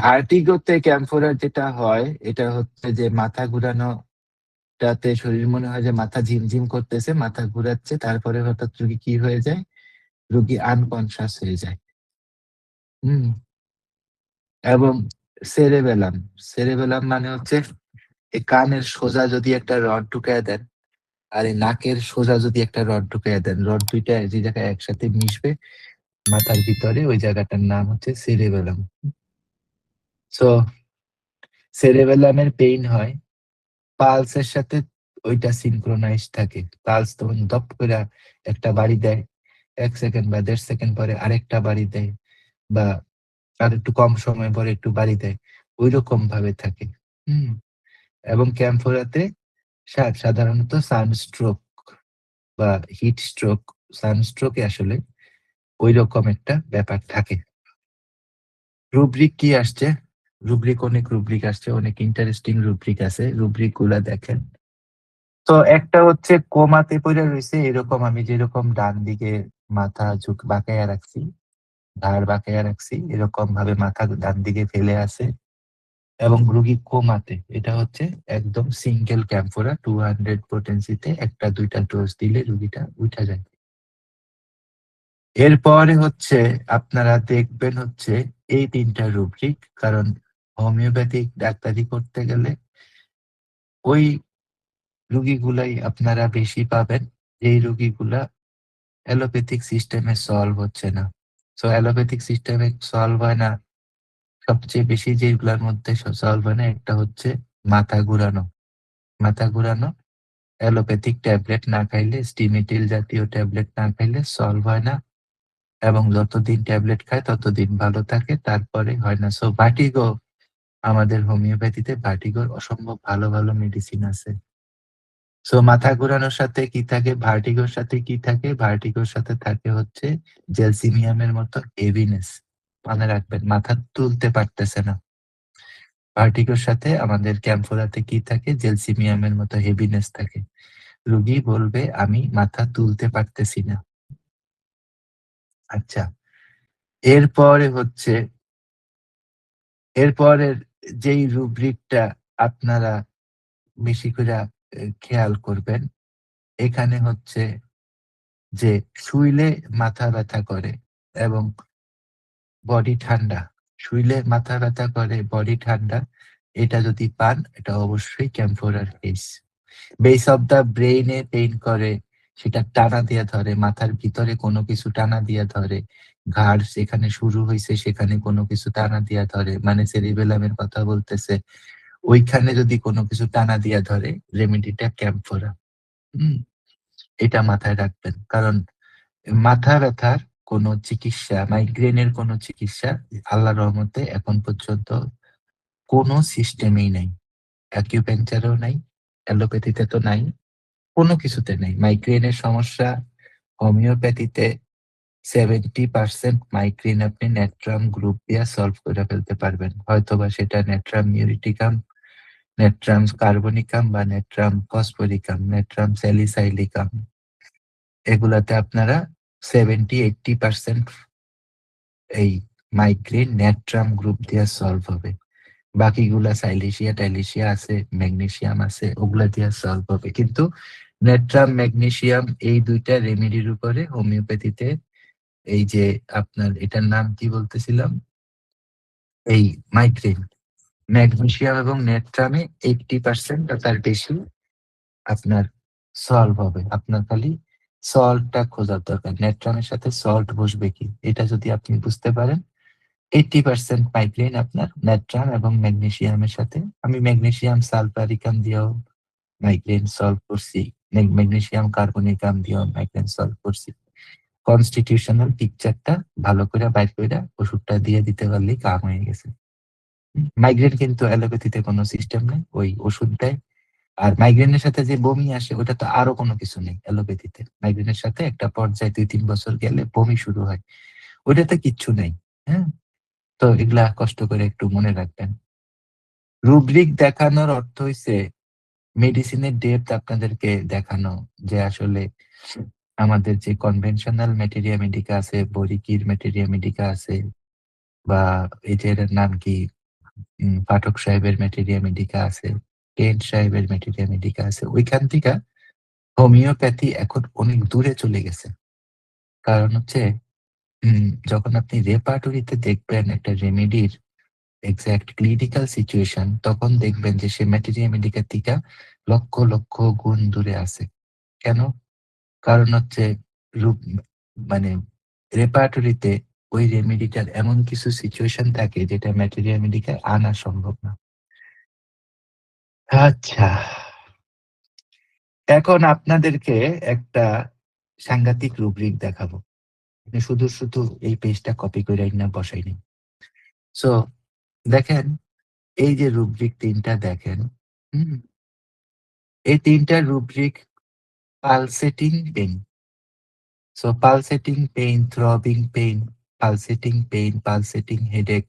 ভার্টিগোতে ক্যাম্ফোরার যেটা হয় এটা হচ্ছে যে মাথা ঘুরানোটাতে শরীর মনে হয় যে মাথা ঝিমঝিম করতেছে, মাথা ঘুরাচ্ছে, তারপরে হঠাৎ রুগী কি হয়ে যায়, রুগী আনকনসাস হয়ে যায়। হুম। এবং সেরেবেলাম, সেরেবেলাম মানে হচ্ছে এই কানের সোজা যদি একটা রড ঢুকায় দেন আর এই নাকের সোজা যদি একটা রড ঢুকায় দেন, রড দুইটা যে জায়গায় একসাথে মিশবে মাথার ভিতরে, ওই জায়গাটার নাম হচ্ছে সেরেবেলাম। সো সেরেবেলামের পেইন হয়, পালসের সাথে ওইটা সিনক্রোনাইজ থাকে। পালস তখন দপ করে একটা বাড়ি দেয়, 1 সেকেন্ড বা 1.5 সেকেন্ড পরে আরেকটা বাড়ি দেয়, বা আর একটু কম সময় পরে একটু বাড়ি দেয়, ওই রকম ভাবে থাকে। হুম। এবং ক্যাম্ফোরাতে সাধারণত সানস্ট্রোক বা হিট স্ট্রোক, সানস্ট্রোকে আসলে ওই রকম একটা ব্যাপার থাকে। রুব্রিক কি আসছে? অনেক রুব্রিক আসছে, অনেক ইন্টারেস্টিং রুব্রিক আছে, রুব্রিক গুলা দেখেন। তো একটা হচ্ছে কোমাতে পড়ে রয়েছে এরকম, আমি যেরকম ডান দিকে মাথা ঝুঁক বাঁকাইয়া রাখছি, ঘাড় বাঁকাইয়া রাখছি, এরকম ভাবে মাথা ডান দিকে ফেলে আছে এবং রুগী কোমাতে। এটা হচ্ছে একদম সিঙ্গেল ক্যাম্ফোরা, 200 পোটেন্সিতে একটা দুইটা ডোজ দিলে রুগীটা উঠা যায়। এরপরে হচ্ছে আপনারা দেখবেন হচ্ছে এই 3টা রুব্রিক, কারণ হোমিওপ্যাথিক ডাক্তারি করতে গেলে ওই রুগীগুলাই আপনারা বেশি পাবেন, এই রুগীগুলা অ্যালোপ্যাথিক সিস্টেমে সলভ হচ্ছে না। সো অ্যালোপ্যাথিক সিস্টেমে সলভ হয় না, সবচেয়ে বেশি যেগুলোর মধ্যে সলভ হয় না একটা হচ্ছে মাথা ঘুরানো। মাথা ঘুরানো অ্যালোপ্যাথিক ট্যাবলেট না খাইলে, স্টিমিটিল জাতীয় ট্যাবলেট না খাইলে সলভ হয় না, এবং যতদিন ট্যাবলেট খায় ততদিন ভালো থাকে, তারপরে হয় না। সো ভার্টিগো, আমাদের হোমিওপ্যাথিতে ভার্টিগোর অসম্ভব ভালো ভালো মেডিসিন আছে। সো মাথা ঘোরানোর সাথে কি থাকে, ভার্টিগোর সাথে কি থাকে, ভার্টিগোর সাথে থাকে হচ্ছে জেলসিমিয়ামের মতো হেভিনেস। মনে রাখবেন, মাথা তুলতে পারতেছে না। ভার্টিগোর সাথে আমাদের ক্যাম্ফোরাতে কি থাকে, জেলসিমিয়ামের মতো হেভিনেস থাকে। রুগী বলবে আমি মাথা তুলতে পারতেছি না। আচ্ছা, এরপরে হচ্ছে, এরপরের যেই রুব্রিকটা আপনারা বেশি করে খেয়াল করবেন, এখানে হচ্ছে যে শুইলে মাথা ব্যথা করে এবং বডি ঠান্ডা, শুইলে মাথা ব্যথা করে বডি ঠান্ডা, এটা যদি পান এটা অবশ্যই ক্যাম্ফোরার কেস। বেস অফ দা ব্রেইনে পেইন করে, সেটা টানা দিয়ে ধরে, মাথার ভিতরে কোনো কিছু টানা দিয়ে ধরে, ঘাড় যেখানে শুরু হয়েছে সেখানে কোনো কিছু টানা দিয়া ধরে, মানে সেরিবেলামের কথা বলতেছে, ওইখানে যদি কোনো কিছু টানা দিয়া ধরে, রেমেডিটা ক্যাম্ফোরা। হুম। এটা মাথায় রাখবেন, কারণ মাথা ব্যথার কোনো চিকিৎসা, মাইগ্রেনের কোনো চিকিৎসা আল্লাহর রহমতে এখন পর্যন্ত কোনো সিস্টেমেই নাই। অ্যাকিউপাঞ্চারেও নাই, অ্যালোপ্যাথিতে তো নাই, কোনো কিছুতে নেই। মাইগ্রেনের সমস্যা হোমিওপ্যাথিতে 70% মাইগ্রেন আপনি নেট্রাম গ্রুপ দিয়ে সলভ করে ফেলতে পারবেন। হয়তোবা সেটা নেট্রাম মিউরিটিকাম, নেট্রাম কার্বনিকাম বা নেট্রাম ফসফরিকাম, নেট্রাম স্যালিসাইলিকাম, এগুলাতে আপনারা 70-80% এই মাইগ্রেন নেট্রাম গ্রুপ দিয়ে সলভ হবে। বাকিগুলা সাইলেশিয়া টাইলেশিয়া আছে, ম্যাগনেসিয়াম আছে, ওগুলা দিয়ে সলভ হবে। কিন্তু নেট্রাম ম্যাগনেসিয়াম এই দুইটা রেমেডির উপরে হোমিওপ্যাথিতে, এই যে আপনার এটার নাম কি বলতেছিলাম, এই মাইগ্রেন, ম্যাগনেসিয়াম এবং নেট্রামে 80% বা তার বেশি আপনার সলভ হবে। আপনার খালি সল্টটা খোঁজার দরকার, নেট্রামের সাথে সল্ট বসবে কি, এটা যদি আপনি বুঝতে পারেন, 80% মাইগ্রেন আপনার নেট্রাম এবং ম্যাগনেসিয়ামের সাথে। আমি ম্যাগনেসিয়াম সালফারিকাম দিয়েও মাইগ্রেন সলভ করছি, ম্যাগনেসিয়াম কার্বনিকাম দিয়েও মাইগ্রেন সলভ করছি। কনস্টিটিউশনাল পিকচারটা ভালো করে বাইর করে ওষুধটা দিয়ে দিতে পারলেই কাম হয়ে গেছে। মাইগ্রেন কিন্তু অ্যালোপ্যাথিতে কোনো সিস্টেম নেই, ওই ওষুধ দেয়। আর মাইগ্রেনের সাথে যে বমি আসে ওটা তো আরো কোনো কিছু নেই অ্যালোপ্যাথিতে। মাইগ্রেনের সাথে একটা পর্যায়ে 2-3 বছর গেলে বমি শুরু হয়, ওটাতে কিচ্ছু নেই। হ্যাঁ। তো এগুলা কষ্ট করে একটু মনে রাখবেন। রুব্রিক দেখানোর অর্থ হইছে মেডিসিনের ডেপথ আপনাদেরকে দেখানো, যে আসলে আমাদের যে কনভেনশনাল ম্যাটেরিয়া মেডিকা আছে, বরিকির ম্যাটেরিয়া মেডিকা আছে, বা এই যে এটার নাম কি, পাঠক সাহেবের ম্যাটেরিয়া মেডিকা আছে, কেন্ট সাহেবের ম্যাটেরিয়া মেডিকা আছে। ওইখান থেকে হোমিওপ্যাথি এখন অনেক দূরে চলে গেছে। কারণ হচ্ছে যখন আপনি রেপার্টরিতে দেখবেন একটা রেমেডির এক্সাক্ট ক্লিনিক্যাল সিচুয়েশন, তখন দেখবেন যে সে ম্যাটেরিয়া মেডিকা থেকে লক্ষ, লক্ষ গুণ দূরে আছে। কেন? কারণ হচ্ছে রূপ মানে রেপার্টরিতে ওই রেমেডিটার এমন কিছু সিচুয়েশন থাকে যেটা ম্যাটেরিয়া মেডিকায় আনা সম্ভব না। আচ্ছা, এখন আপনাদেরকে একটা সাংঘাতিক রুব্রিক দেখাবো। আপনি শুধু, শুধু এই পেজটা কপি কইরা না বসাই নাই। সো দেখেন, এই যে রুব্রিক ৩ টা দেখেন, হুম? এই ৩ টা rubric pulsating pain. So pulsating pain, throbbing pain, pulsating pain, pulsating headache,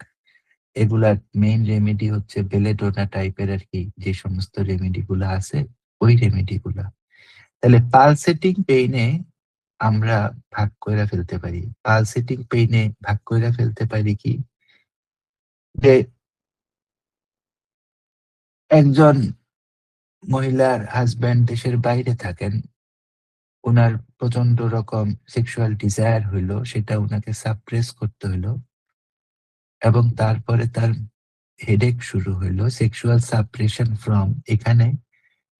এগুলার মেইন রেমেডি হচ্ছে বেলেডোনা টাইপের আরকি যে সমস্ত রেমেডি গুলা আছে, ওই রেমেডি গুলা। তাহলে পালসেটিং পেইন এ আমরা ভাগ কইরা ফেলতে পারি। পালসেটিং পেইন এ ভাগ কইরা ফেলতে পারি কি? যে একজন মহিলার হাসব্যান্ড দেশের বাইরে থাকেন। উনার প্রচন্ড রকম সেক্সুয়াল ডিজায়ার হইলো, সেটা উনাকে সাপ্রেস করতে হইলো এবং তারপরে তার হেডেক শুরু হইলো। সেক্সুয়াল সাপ্রেশন ফ্রম, এখানে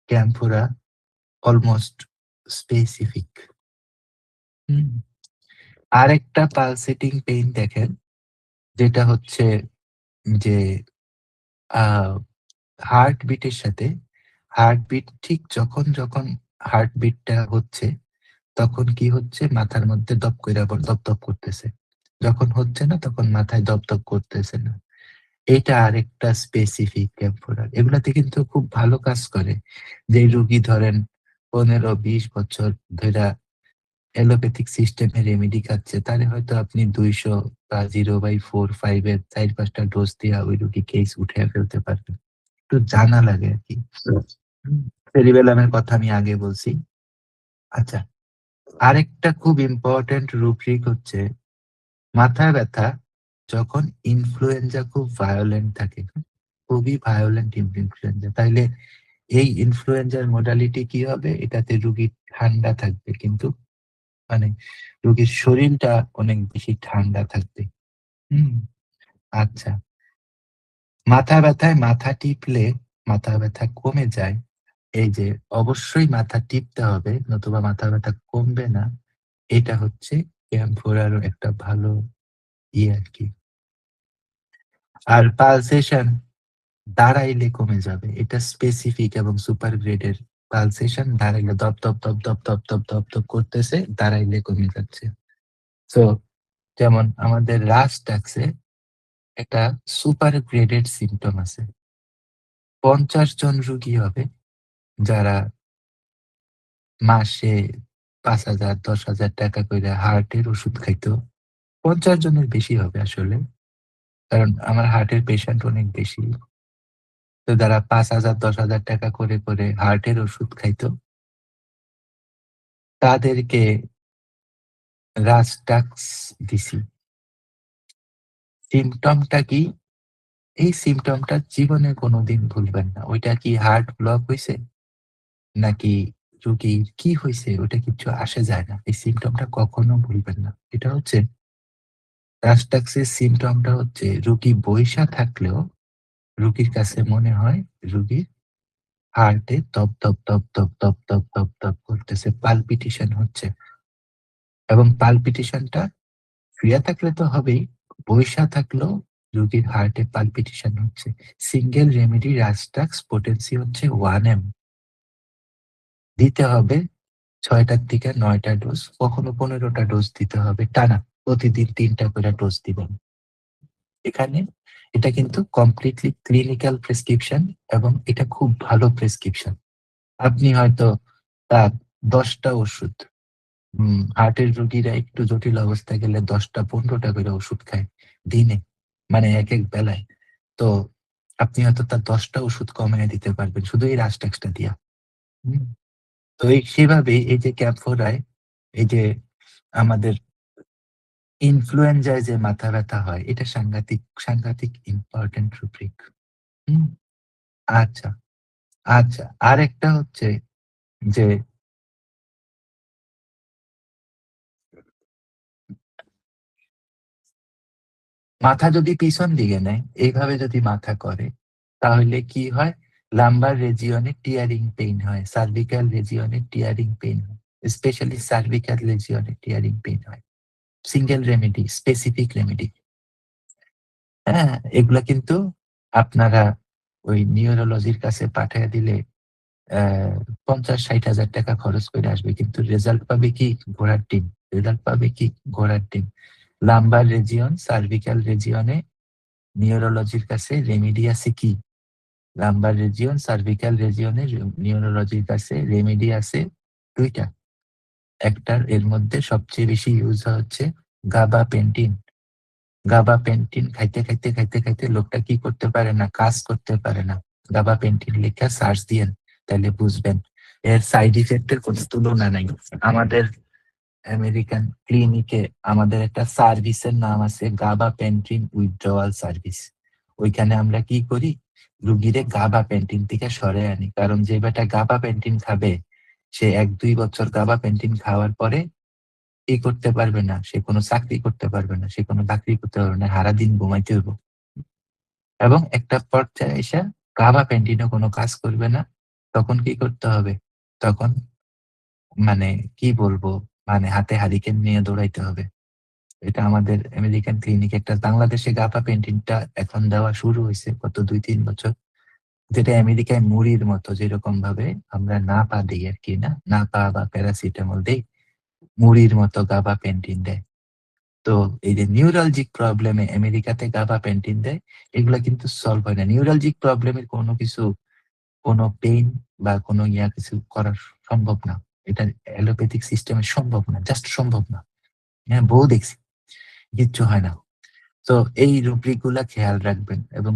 ক্যাম্ফোরা অলমোস্ট স্পেসিফিক। হুম? আরেকটা পালসেটিং পেইন দেখেন, যেটা হচ্ছে যে আ হার্টবিটের সাথে, হার্টবিট ঠিক যখন হার্টবিটটা হচ্ছে, তখন কি হচ্ছে? মাথার মধ্যে দপ কইরা আবার দপদপ করতেছে। যখন হচ্ছে না, তখন মাথায় দপদপ করতেছে না। এইটা আরেকটা স্পেসিফিক ক্যাম্ফোরার। এগুলাতে কিন্তু খুব ভালো কাজ করে। যেই রোগী ধরেন ১৫-২০ বছর ধইরা অ্যালোপ্যাথিক সিস্টেমে রেমেডি খাচ্ছে, তারে হয়তো আপনি ২০০ বা 0/4-5 এর ৪-৫ টা ডোজ দিয়া ওই রোগী কেস উঠাইয়া ফেলতে পারবেন। একটু জানা লাগে আরকি। হুম, সেরিবেলামের কথা আমি আগে বলছি। আচ্ছা, আরেকটা খুব ইম্পোর্টেন্ট রুব্রিক হচ্ছে মাথা ব্যাথা যখন ইনফ্লুয়েঞ্জা খুব ভায়োলেন্ট থাকে, খুবই ভায়োলেন্ট ইনফ্লুয়েঞ্জা, তাইলে এই ইনফ্লুয়েঞ্জার মডালিটি কি হবে? এটাতে রোগী ঠান্ডা থাকবে, কিন্তু মানে রোগীর শরীরটা অনেক বেশি ঠান্ডা থাকবে। হুম? আচ্ছা। মাথা ব্যথায় মাথা টিপলে মাথা ব্যথা কমে যায়। এই যে অবশ্যই মাথা টিপতে হবে, নতুবা মাথা ব্যথা কমবে না। এটা হচ্ছে ক্যাম্ফোরারও একটা ভালো আরকি। আর পালসেশন দাঁড়াইলে কমে যাবে। এটা স্পেসিফিক এবং সুপার গ্রেডের পালসেশন, দাঁড়াইলে দপ, দপ, দপ, দপ, দপ, দপ, দপ, দপ করতেছে, দাঁড়াইলে কমে যাচ্ছে। সো যেমন আমাদের রাজটাক্সে একটা সুপার গ্রেডেড সিম্পটম আছে। ৫০ জন রোগী হবে যারা মাসে ৫,০০০, ৳১০,০০০ কইরা হার্টের ওষুধ খাইতো। ৫০ জনের বেশি হবে আসলে। কারণ আমার হার্টের পেশেন্ট অনেক বেশি। তো যারা ৫,০০০, ৳১০,০০০ করে হার্টের ওষুধ খাইতো, তাদেরকে রাজটাক্স দিছি। সিম্পটমটা কি? এই সিম্পটমটা জীবনে কোনদিন ভুলবেন না। ওইটা কি হার্ট ব্লক হইছে? নাকি রোগীর কি হইছে? ওইটা কিচ্ছু আসে যায় না। এই সিম্পটমটা কখনো ভুলবেন না। এটা হচ্ছে রাজটাক্সির সিম্পটমটা হচ্ছে রোগী বইসা থাকলেও রোগীর কাছে মনে হয় রোগীর হার্টে দপ, দপ, দপ, দপ, দপ, দপ, দপ, দপ করতেছে। পালপিটেশন হচ্ছে এবং পালপিটেশনটা শুইয়া থাকলে তো হবেই, বইসা থাকলেও রোগীর হার্টে পালপিটেশন হচ্ছে। সিঙ্গেল রেমেডি রাজটাক্স পোটেনসি হচ্ছে 1 এম। দিতে হবে ৬ টার থেকে ৯ টা ডোজ, কখনো ১৫ টা ডোজ দিতে হবে টানা। প্রতিদিন ৩ টা করে ডোজ দিবেন। এখানে এটা কিন্তু কমপ্লিটলি ক্লিনিক্যাল প্রেসক্রিপশন এবং এটা খুব ভালো প্রেসক্রিপশন। আপনি হয়তো তার ১০ টা ওষুধ, হার্টের রোগীরা একটু জটিল অবস্থায় গেলে ১০ টা ১৫ টা করে ওষুধ খায় দিনে। মানে একেক বেলায়। তো আপনি হয়তো তার ১০ টা ওষুধ কমাইয়া দিতে পারবেন শুধু এই রাজট্যাক্সটা দিয়া। হুম? তো সেভাবেই এই যে ক্যাম্ফোরায় এই যে আমাদের ইনফ্লুয়েঞ্জায় যে মাথা ব্যাথা হয় এটা সাংঘাতিক ইম্পোর্টেন্ট রুব্রিক। হুম? আচ্ছা, আচ্ছা। আরেকটা হচ্ছে যে মাথা যদি পিছন দিকে নেয়, এইভাবে যদি মাথা করে, তাহলে কি হয়? লাম্বার রিজিয়নে টিয়ারিং পেইন হয়। সার্ভিক্যাল রিজিয়নে টিয়ারিং পেইন হয়। স্পেশালি সার্ভিক্যাল রিজিয়নে টিয়ারিং পেইন হয়। Single remedy, specific remedy. হ্যাঁ? এগুলা কিন্তু আপনারা ওই নিউরোলজির কাছে পাঠাইয়া দিলে অ্যা ৫০,০০০-৬০,০০০ খরচ কইরা আসবে। কিন্তু রেজাল্ট পাবে কি? ঘোড়ার ডিম। রেজাল্ট পাবে কি? ঘোড়ার ডিম। লাম্বার রিজিয়ন, সার্ভিক্যাল রিজিয়নে নিউরোলজির কাছে রেমেডি আছে কি? লাম্বার রিজিয়ন, সার্ভিক্যাল রিজিয়নে নিউরোলজির কাছে রেমেডি আছে ২ টা। একটার এর মধ্যে সবচেয়ে বেশি ইউজ হচ্ছে গাবাপেন্টিন। গাবাপেন্টিন খাইতে লোকটা কি করতে পারে না? কাজ করতে পারে না। গাবাপেন্টিন লিখা সার্চ দিয়েন, তাইলে বুঝবেন। এর সাইড ইফেক্ট এর কোন তুলনা নাই। আমাদের আমেরিকান ক্লিনিকে আমাদের একটা সার্ভিসের নাম আছে গাবাপেন্টিন উইথড্রয়াল সার্ভিস। ওইখানে আমরা কি করি? রুগীরে গাবাপেন্টিন থেকে সরায় আনি। কারণ যে বেটা গাবাপেন্টিন খাবে, সে ১-২ বছর গাবাপেন্টিন খাওয়ার পরে কি করতে পারবে না। সে কোন চাকরি করতে পারবে না। সে কোন চাকরি করতে পারবে না। সারাদিন ঘুমাইতে হইব। এবং একটা পর্যায়ে আইসা গাবাপেন্টিনও কোন কাজ করবে না। তখন কি করতে হবে? তখন মানে কি বলবো? মানে হাতে হারিকেন নিয়ে দৌড়াইতে হবে। এটা আমাদের আমেরিকান ক্লিনিক একটা বাংলাদেশে গাবাপেন্টিনটা এখন দেওয়া শুরু হইছে গত ২-৩ বছর। যেটা আমেরিকায় মুড়ির মতো যেরকমভাবে আমরা নাপা দেই আরকি না? নাপা বা প্যারাসিটামল দেই, মুড়ির মতো গাবাপেন্টিন দেয়। তো এই যে নিউরালজিক প্রবলেমে আমেরিকাতে গাবাপেন্টিন দেয়, এগুলা কিন্তু সলভ হয় না। নিউরালজিক প্রবলেমের কোনো কিছু, কোনো পেইন বা কোনো কিছু করা সম্ভব না। এটা অ্যালোপ্যাথিক সিস্টেমে সম্ভব না। জাস্ট সম্ভব না। হ্যাঁ, বউ দেখছি। কিচ্ছু হয় না। তো এই রুব্রিক গুলা খেয়াল রাখবেন এবং